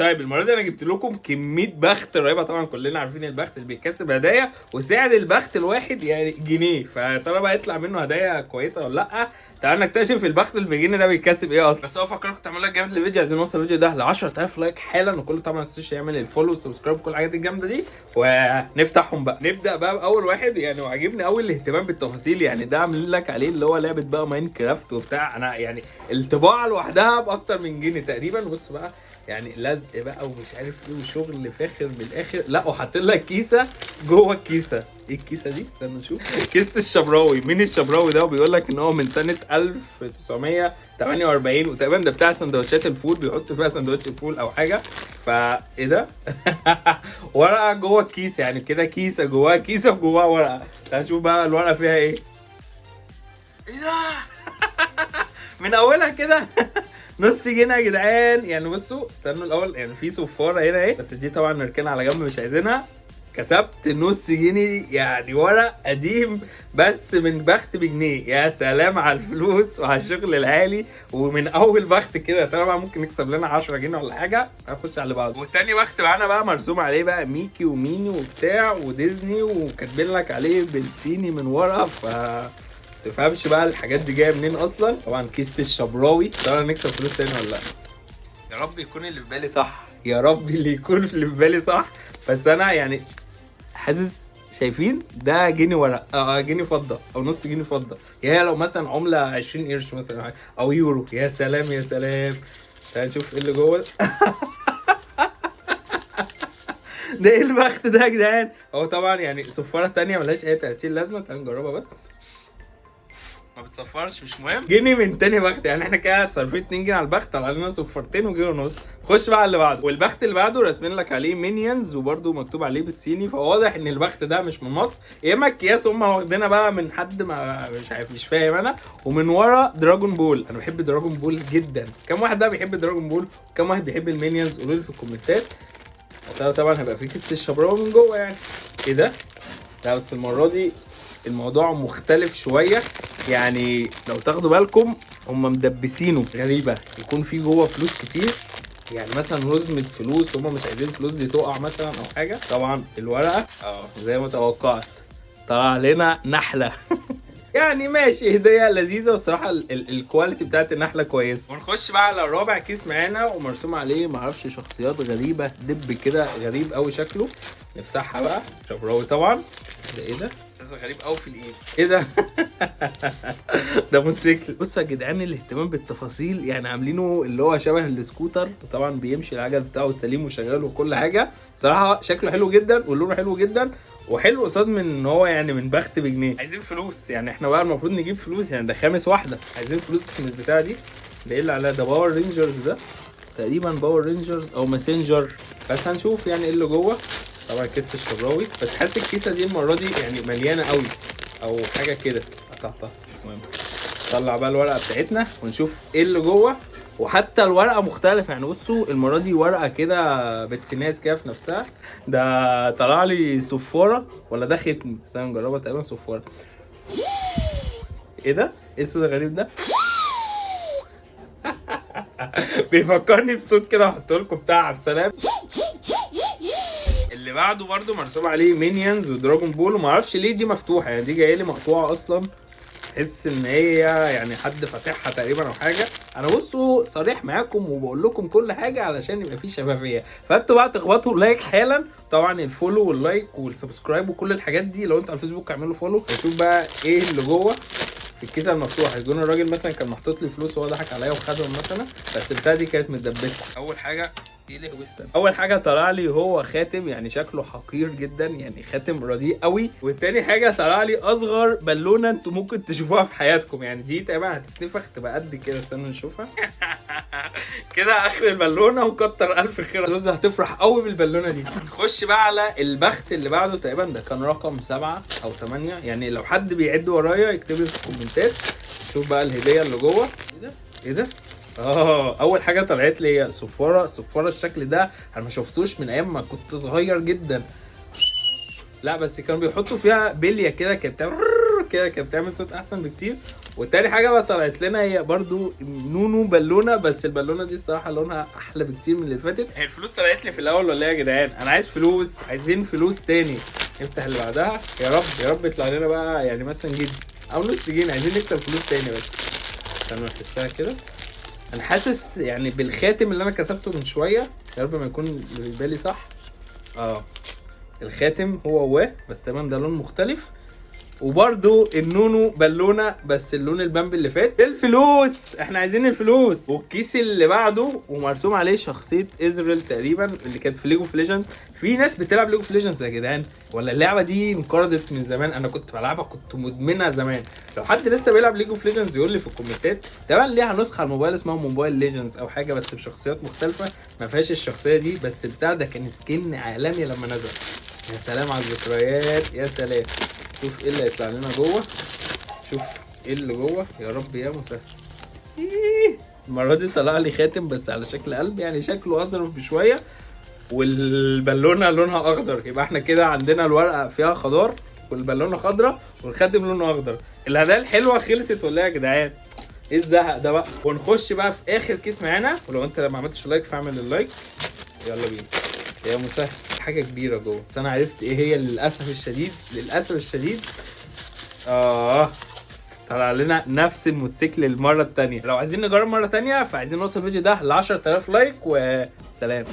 طيب المره دي انا جبت لكم كميه بخت رهيبه. طبعا كلنا عارفين البخت اللي بيتكسب هدايا، وسعر البخت الواحد يعني جنيه، فترى بقى يطلع منه هدايا كويسه ولا لا. تعالوا نكتشف البخت اللي بيجينا ده بيتكسب ايه اصلا. بس هو فكركم تعملوا لايك جامد للفيديو، عايزين نوصل الفيديو ده ل 10000 لايك حالا، وكله طبعا ما تنسوش يعمل الفولو والسبسكرايب وكل الحاجات الجامده دي، ونفتحهم بقى. نبدا بقى باول واحد، يعني وعجبني قوي الاهتمام بالتفاصيل، يعني ده عاملين لك عليه اللي هو لعبه بقى ماينكرافت وبتاع. انا يعني الطباعه لوحدها باكتر من جنيه تقريبا. بص بقى يعني لزق بقى ومش عارف ايه وشغل فاخر من الاخر. لا وحاطين لك كيسه جوه الكيسه. ايه الكيسه دي؟ استنى نشوف. كيسه الشبراوي. مين الشبراوي ده؟ وبيقول لك ان هو من سنه 1948 وتقريبا ده بتاع سندوتشات الفول، بيحط فيها سندوتش فول او حاجه. فايه ده؟ ورقه جوه الكيسه، يعني كده كيسه جواها كيسه وجواها ورقه. تعال نشوف بقى الورقه فيها ايه. ايه ده؟ من اولها كده. نص جنيه يا جدعان. يعني بصوا استنوا الاول، يعني في صفاره هنا اهي، بس دي طبعا نركنها على جنب مش عايزينها. كسبت نص جنيه، يعني ورق قديم بس من بخت بجنيه. يا سلام على الفلوس وعلى الشغل العالي. ومن اول بخت كده ترى بقى ممكن نكسب لنا 10 جنيه ولا حاجه. هنخش على اللي بعده. والتاني بخت معانا بقى مرسوم عليه بقى ميكي وميني وبتاع وديزني، وكاتبين لك عليه بالصيني من ورا. تفهمش بقى الحاجات دي جايه منين اصلا. طبعا كيسه الشبراوي. ترى نكسب فلوس تاني ولا لا؟ يا رب يكون اللي في بالي صح، يا رب اللي يكون اللي في بالي صح. بس انا يعني حاسس، شايفين ده جنيه ورق، جنيه فضه او نص جنيه فضه. يا لو مثلا عمله 20 قرش مثلا او يورو. يا سلام يا سلام. تعال نشوف ايه اللي جوه. ده ايه البخت ده يا جدعان؟ هو طبعا يعني صفاره تانية ملهاش اي 30 لازمه. تعال نجربها بس. ما بتصفرش مش مهم. جنيه من تاني بخت، يعني احنا كده صارفين 2 جنيه على البخت، طلع لنا صفرتين وجنيه ونص. خش بقى على اللي بعده. والبخت اللي بعده راسمين لك عليه مينيونز وبرده مكتوب عليه بالصيني، فواضح ان البخت ده مش من مصر، يا اما اكياس هم واخدينها بقى من حد ما مش عارف، مش فاهم انا. ومن ورا دراجون بول. انا بحب دراجون بول جدا. كم واحد بقى بيحب دراجون بول وكم واحد بيحب المينيونز؟ قولوا لي في الكومنتات. طبعا هيبقى في كيسه الشبراوي من جوه يعني. ايه ده؟ لا بس المره دي الموضوع مختلف شويه. يعني لو تاخدوا بالكم هم مدبسينه غريبه، يكون في جوه فلوس كتير، يعني مثلا رزمه فلوس هم مش عايزين الفلوس دي تقع مثلا او حاجه. طبعا الورقه زي ما توقعت طلع لنا نحله. يعني ماشي، هديه لذيذه، والصراحه الكواليتي بتاعت النحله كويسه. ونخش بقى على رابع كيس معانا ومرسوم عليه معرفش شخصيات غريبه، دب كده غريب قوي شكله. نفتحها بقى. شبراوي طبعا. ده ايه ده؟ اساسا غريب قوي في الايد. ايه ده؟ ده موتوسيكل. بصوا يا جدعان الاهتمام بالتفاصيل، يعني عاملينه اللي هو شبه السكوتر، وطبعا بيمشي العجل بتاعه سليم وشغال وكل حاجه. صراحه شكله حلو جدا ولونه حلو جدا، وحلو قصاد من ان هو يعني من بخت بجنيه. عايزين فلوس، يعني احنا بقى المفروض نجيب فلوس، يعني ده خامس واحده. عايزين فلوس من البتاع دي. ده ايه اللي عليها ده؟ باور رينجرز ده تقريبا، باور رينجرز او ماسنجر. بس هنشوف يعني ايه اللي جوه. طبعا كيسه الشبراوي، بس حاسس الكيسه دي المره دي يعني مليانه قوي او حاجه كده. قطعتها مش مهم. نطلع بقى الورقه بتاعتنا ونشوف ايه اللي جوه. وحتى الورقه مختلفه، يعني بصوا المره دي ورقه كده بنت ناس كده في نفسها. ده طلع لي صفاره ولا ده ختم؟ استنى نجربها. تقريبا صفاره. ايه ده؟ ايه الصوت الغريب ده؟ بيفكرني بصوت كده، هحطه لكم بتاع عبد السلام. اللي بعده برده مرسوم عليه مينيونز ودراجون بول، وما اعرفش ليه دي مفتوحه، يعني دي جايه لي مقطوعه اصلا. تحس ان هي يعني حد فاتحها تقريبا او حاجه. انا بصوا صريح معاكم وبقول لكم كل حاجه علشان يبقى في شفافيه، فانتوا بقى تخبطوا لايك حالا. طبعا الفولو واللايك والسبسكرايب وكل الحاجات دي. لو انتوا على الفيسبوك اعملوا فولو وشوف بقى ايه اللي جوه في الكيسه المفتوحه. يكون الراجل مثلا كان محطوط لي فلوس وهو ضحك عليا وخدهم مثلا، بس البتاعه دي كانت متدبسه. اول حاجه ايه اللي هو اول حاجه طلع لي هو خاتم، يعني شكله حقير جدا، يعني خاتم رديء قوي. والتاني حاجه طلع لي اصغر بالونه انتوا ممكن تشوفوها في حياتكم، يعني دي تقريبا هتتنفخ تبقى قد كده. استنوا نشوفها. كده اخر البالونه، وكتر الف خير. روز هتفرح قوي بالبالونه دي. نخش بقى على البخت اللي بعده. تقريبا ده كان رقم 7 أو 8، يعني لو حد بيعد ورايا يكتب لي في الكومنتات. شوف بقى الهديه اللي جوه. ايه ده؟ ايه ده؟ اول حاجه طلعت لي هي صفاره الشكل ده. انا ما شفتوش من ايام ما كنت صغير جدا. لا بس كانوا بيحطوا فيها بليه كده، كانت بتعمل كده، كانت بتعمل صوت احسن بكتير. وتاني حاجه بقى طلعت لنا هي برضو نونو بالونه، بس البالونه دي الصراحه لونها احلى بكتير من اللي فاتت. هي الفلوس طلعت لي في الاول ولا ايه يا جدعان؟ انا عايز فلوس، عايزين فلوس تاني. نفتح اللي بعدها، يا رب يا رب يطلع لنا بقى يعني مثلا جنيه او نص جنيه، عايزين نكسب فلوس تاني. بس استنى نحسها كده. انا حاسس يعني بالخاتم اللي انا كسبته من شويه، يا رب ما يكون اللي في بالي صح. الخاتم هو بس تمام، ده لون مختلف. وبرده النونو بالونه بس اللون البامبي اللي فات. الفلوس، احنا عايزين الفلوس. والكيس اللي بعده ومرسوم عليه شخصيه ازريل تقريبا اللي كانت في ليج اوف ليجندز. في ناس بتلعب ليج اوف ليجندز يا جدعان، ولا اللعبه دي انقرضت من زمان؟ انا كنت بلعبها، كنت مدمنها زمان. لو حد لسه بيلعب ليج اوف ليجندز يقول لي في الكومنتات. طبعا ليها نسخه على الموبايل اسمها موبايل ليجندز او حاجه، بس بشخصيات مختلفه ما فيهاش الشخصيه دي. بس بتاع ده كان سكين عالمي لما نزل. يا سلام على الذكريات، يا سلام. شوف ايه اللي هيطلع لنا جوه، شوف ايه اللي جوه، يا رب يا مسهل. المره دي طلع لي خاتم بس على شكل قلب، يعني شكله اظرف بشويه، والبالونه لونها اخضر. يبقى احنا كده عندنا الورقه فيها خضار والبالونه خضراء والخاتم لونه اخضر. الهدايا الحلوه خلصت ولا ايه يا جدعان؟ ايه الزهق ده بقى؟ ونخش بقى في اخر كيس معانا، ولو انت ما عملتش لايك فاعمل اللايك. يلا بينا يا مسهل. حاجه كبيره جوه، بس انا عرفت ايه هي للاسف الشديد. للاسف الشديد طلع لنا نفس الموتوسيكل المره الثانيه. لو عايزين نجرب مره ثانيه فعايزين نوصل الفيديو ده ل 10000 لايك، وسلام.